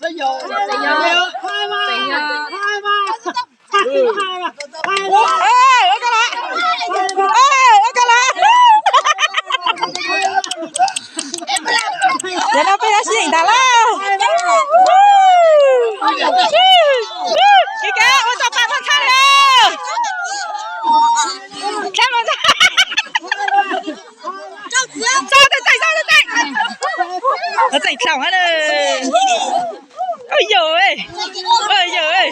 Giờ nó phải xin ta la. Kìa kìa, ôi sao bạn con khác nè. Khác luôn sao? Sao nó chạy. Nó chạy xong hết rồi. Ôi giời ơi. Ôi giời ơi.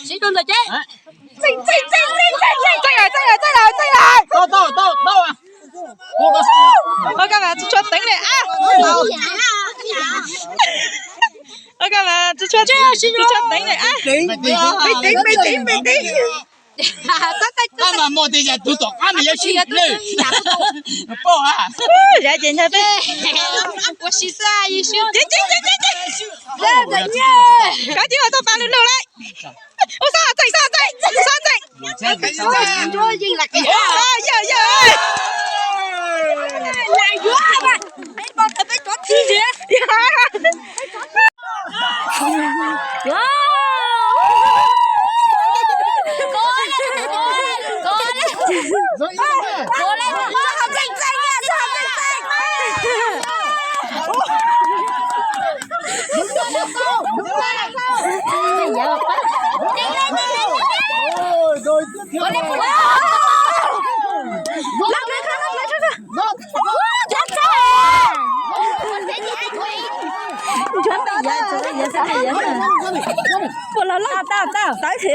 Sĩ Trung rồi chứ. Chạy rồi. Đâu à? Ôi các bạn cho tính này à. Ôi các bạn cho tính này à. Bình tĩnh.干嘛莫得人都懂，俺们要去嘞，不啊？来检查呗。我洗啥一宿？赶紧我到房里溜来。我上我多赢了个。来哟吧，没把特别多体力。哇！过来，好正呀，Tới thì